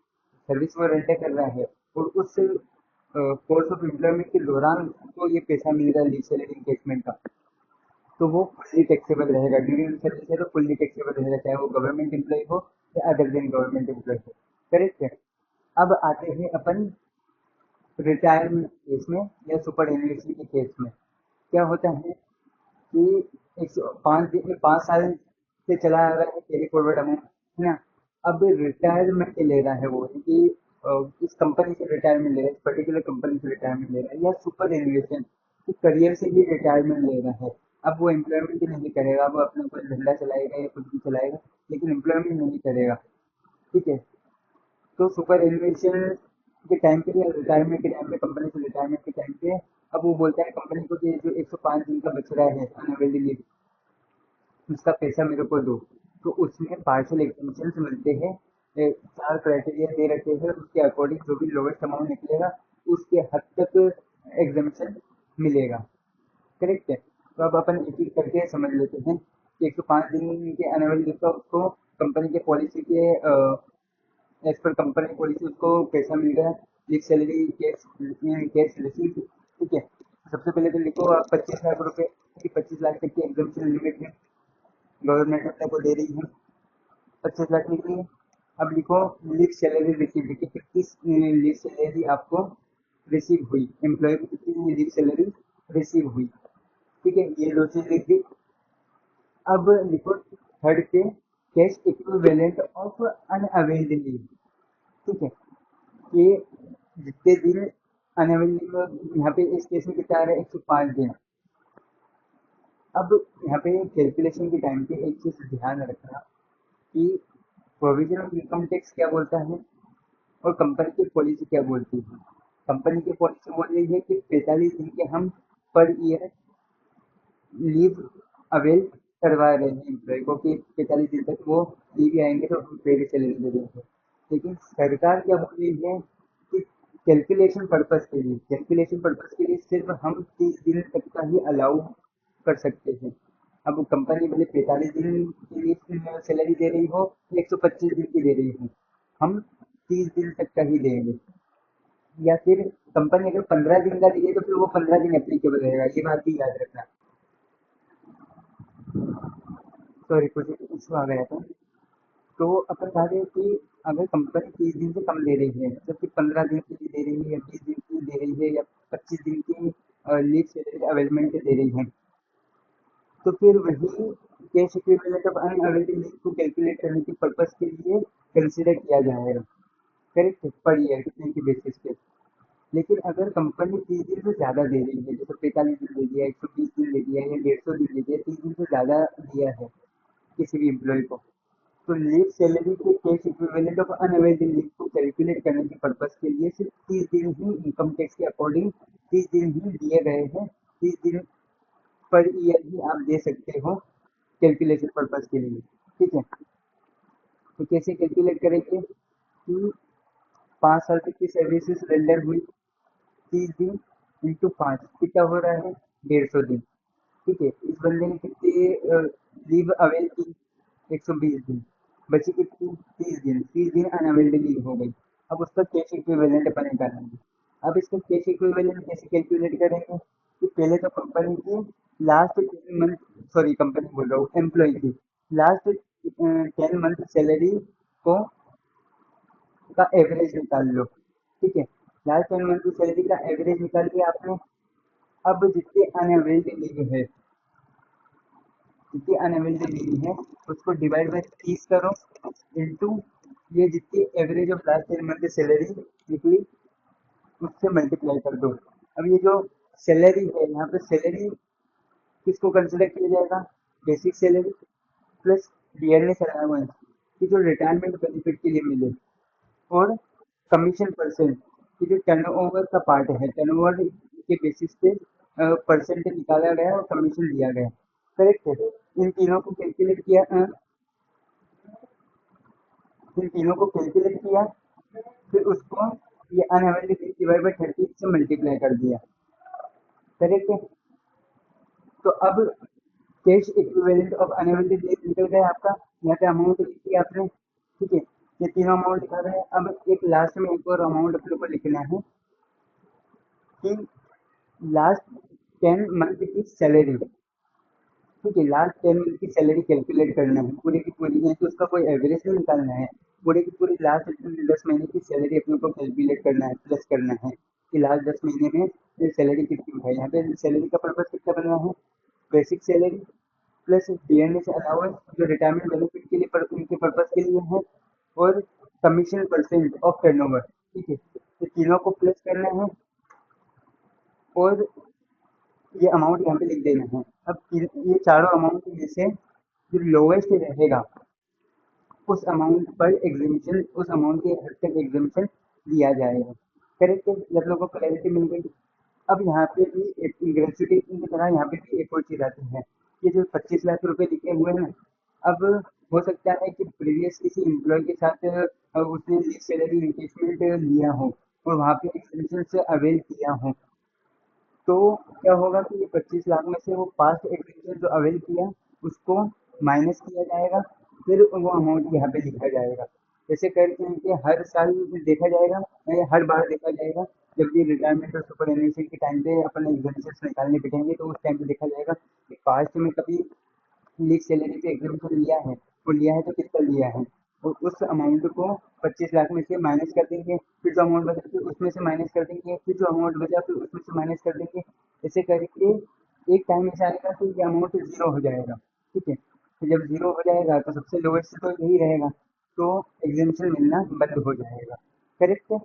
सर्विस वो रेंडर कर रहा है। और उस कोर्स ऑफ एम्प्लॉयमेंट के दौरान उसको ये पैसा मिल रहा है लीव सैलरी इंकेजमेंट का, तो वो फुल्ली टैक्सेबल रहेगा। ड्यूरिंग सर्विस है तो फुल्ली टैक्सेबल रहेगा, चाहे वो गवर्नमेंट एम्प्लॉय हो या अदर देन गवर्नमेंट एम्प्लॉय हो। करेक्ट है। अब आते हैं अपन रिटायरमेंट केस में या सुपर एनिवर्सरी के केस में। क्या होता है कि 105 दिन 5 साल से चला आ रहा है कैरी फॉरवर्ड अमाउंट, है ना। अब रिटायरमेंट ले रहा है वो कि इस कंपनी से रिटायरमेंट ले रहा है, इस पर्टिकुलर कंपनी से रिटायरमेंट ले रहा है, या सुपर एनिवेशन कि करियर से भी रिटायरमेंट ले रहा है। अब वो एम्प्लॉयमेंट ही नहीं करेगा, वो अपना कोई धंधा चलाएगा या कुछ भी चलाएगा, लेकिन एम्प्लॉयमेंट नहीं करेगा। ठीक है, तो सुपर एनुएशन के टाइम पे या रिटायरमेंट के टाइम पे, कंपनी से रिटायरमेंट के टाइम पे, अब वो बोलता है कंपनी को कि जो 105 दिन का बच रहा है अनअवेलेबल लीव, उसका पैसा मेरे को दो। तो उसमें पार्शियल एग्जामिशन मिलते हैं। 4 क्राइटेरिया दे रखे हैं, उसके अकॉर्डिंग जो भी लोवेस्ट अमाउंट निकलेगा उसके हद तक एग्जामिशन मिलेगा। करेक्ट है। तो अब अपन एक एक करके समझ लेते हैं कि 105 दिन के अनअवेलेबल लीव का उसको कंपनी के पॉलिसी के एज पर कंपनी पॉलिसी उसको पैसा मिल गया, leave salary cash cash receive. ठीक है, सबसे पहले तो लिखो आप 25 लाख रुपए की, 25 लाख तक की एग्जामिशन लिमिट है, गवर्नमेंट अपने को दे रही है, 25 लाख निकली है। अब लिखो लीव सैलरी रिसीव, देखिए किस लीव सैलरी आपको रिसीव हुई, एम्प्लॉय को कितनी लीव सैलरी रिसीव हुई। ठीक है, ये दो चीज लिख दी। अब लिखो थर्ड पे cash equivalent of unavailed leave. ठीक है, ये जितने दिन अनअवेलेबल, यहाँ पे इस केस में कितना आ रहा है, 105 दिन। अब यहाँ पे कैलकुलेशन के टाइम पे एक चीज ध्यान रखना कि प्रोविजन ऑफ इनकम टैक्स क्या बोलता है और कंपनी की पॉलिसी क्या बोलती है। कंपनी की पॉलिसी बोल रही है कि 45 दिन के हम पर ईयर लीव अवेल करवा रहे हैं एम्प्लॉय को, कि 45 दिन तक वो लीव आएंगे तो हम पे सैलरी दे देंगे। लेकिन सरकार क्या बोल रही है कि कैलकुलेशन पर्पस के लिए सिर्फ हम 30 दिन तक का ही अलाउ कर सकते हैं। अब कंपनी भले 45 दिन के लिए सैलरी दे रही हो, 125 दिन की दे रही हो, हम 30 दिन तक का ही देंगे। या फिर कंपनी अगर 15 दिन का दी है तो फिर वो 15 दिन एप्लीकेबल रहेगा, ये बात भी याद रखना। सॉरी, कुछ इशू आ गया था। तो अपन कहा गया कि अगर कंपनी 30 दिन से कम दे रही है, तो फिर 15 दिन की भी दे रही है, या 20 दिन की दे रही है, या 25 दिन की लीव सैलरी अवेलमेंट दे रही है, तो फिर वही cash equivalent of unavailed leave को कैलकुलेट करने के पर्पस के लिए कंसिडर किया जाएगा। करेक्ट, पर ईयर कितने की बेसिस पे। लेकिन अगर कंपनी 30 दिन से ज़्यादा दे रही है, जैसे 45 दिन दे दिया, 120 दिन दे दिया या 150 दिन दे दिया, 30 दिन से ज़्यादा दिया है किसी भी एम्प्लॉय को, तो लीव सैलरी के cash equivalent of unavailed leave को कैलकुलेट करने के पर्पस के लिए सिर्फ 30 दिन ही इनकम टैक्स के अकॉर्डिंग 30 दिन ही दिए गए हैं। 30 दिन पर ईयर ही आप दे सकते हो कैलकुलेशन पर्पस के लिए। ठीक है, तो कैसे कैलकुलेट करेंगे कि 5 साल तक की सर्विसेज रेंडर हुई, 30 दिन इंटू 5 कितना हो रहा है, 150 दिन। ठीक है, इस बंदे ने कितने लीव अवेल की, 120 दिन, बची कितनी, 30 दिन। 30 दिन अनअवेल्ड लीव हो गई। अब उसका कैश इक्विवेलेंट अपन निकालेंगे। अब इसका कैश इक्विवेलेंट कैसे कैलकुलेट करेंगे कि पहले तो कंपनी की लास्ट 10 मंथ, सॉरी कंपनी बोल रहा हूँ, एम्प्लॉय की लास्ट 10 मंथ सैलरी को का एवरेज निकाल लो। ठीक है, लास्ट 10 मंथ की सैलरी का एवरेज निकाल लिया आपने। अब जितने अनअवेल्ड लीव है, जितनी अनअवेल्ड लीव है उसको डिवाइड बाय 30 करो, इंटू ये जितनी एवरेज ऑफ लास्ट 10 मंथ की सैलरी निकली उससे मल्टीप्लाई कर दो। अब ये जो सैलरी है, यहाँ पे सैलरी किसको कंसिडर किया जाएगा, basic salary plus dearness allowance की जो रिटायरमेंट बेनिफिट के लिए मिले, और कमीशन परसेंट की जो टर्नओवर का पार्ट है, टर्नओवर के बेसिस पे परसेंट निकाला गया और कमीशन दिया गया। करेक्ट है, इन तीनों को कैलकुलेट किया, इन तीनों को कैलकुलेट किया, फिर उसको ये अनअवेल्ड डिवाइड बाय 30 से मल्टीप्लाई कर दिया। करेक्ट है, तो अब cash equivalent of unavailed leave निकल गया आपका। यहाँ पे अमाउंट लिख दिया आपने। ठीक है, ये तीनों अमाउंट लिखा गया है। अब एक लास्ट में एक और अमाउंट अपने को लिखना है कि लास्ट 10 मंथ की सैलरी। ठीक है, लास्ट 10 मंथ की सैलरी कैलकुलेट करना है पूरी की पूरी, नहीं तो उसका कोई एवरेज नहीं निकालना है। पूरी की पूरी लास्ट 10 महीने की सैलरी अपने को कैलकुलेट करना है, प्लस करना है कि लास्ट 10 महीने में ये सैलरी कितनी है। यहाँ पे सैलरी का पर्पज कितना बना है, basic salary plus DNS allowance जो रिटायरमेंट बेनिफिट के लिए उनके पर्पज के लिए है, और कमीशन परसेंट ऑफ टर्नओवर। ठीक है, तो तीनों को प्लस करना है और ये अमाउंट यहाँ पे लिख देना है। अब ये चारों अमाउंट में से जो लोवेस्ट रहेगा उस अमाउंट पर एग्जीबिशन, उस अमाउंट के हद तक एग्जीबिशन दिया जाएगा। करेक्ट है, जब लोगों को क्लैरिटी मिल गई। अब यहाँ पे भी एक ग्रेचुटी की तरह यहाँ पे भी एक और चीज आती है, ये जो 25 लाख रुपए लिखे हुए हैं ना, अब हो सकता है कि प्रीवियस किसी एम्प्लॉय के साथ उसने सैलरी इंक्रीजमेंट लिया हो और वहाँ पे एक्सटेंशन से अवेल किया हो, तो क्या होगा कि ये 25 लाख में से वो पास्ट एक्सपेंसेस जो अवेल किया उसको माइनस किया जाएगा, फिर वो अमाउंट यहाँ पे लिखा जाएगा। जैसे करते हैं कि हर साल देखा जाएगा, हर बार देखा जाएगा, जब भी रिटायरमेंट और सुपर एनुएशन के टाइम पे अपन एग्जामेशंस निकालने बैठेंगे तो उस टाइम पे देखा जाएगा कि पास्ट में कभी लीग सैलरी पे एग्जामेशन लिया है, वो लिया है तो कितना लिया है, और उस अमाउंट को 25 लाख में से माइनस कर देंगे, फिर जो अमाउंट बचा फिर उसमें से माइनस कर देंगे, फिर जो अमाउंट बचा फिर उसमें से माइनस कर देंगे। ऐसे करके एक टाइम ऐसा आएगा तो ये अमाउंट जीरो हो जाएगा। ठीक है, तो जब जीरो हो जाएगा तो सबसे लोवेस्ट तो यही रहेगा, तो एग्जामेशन मिलना बंद हो जाएगा। करेक्ट है।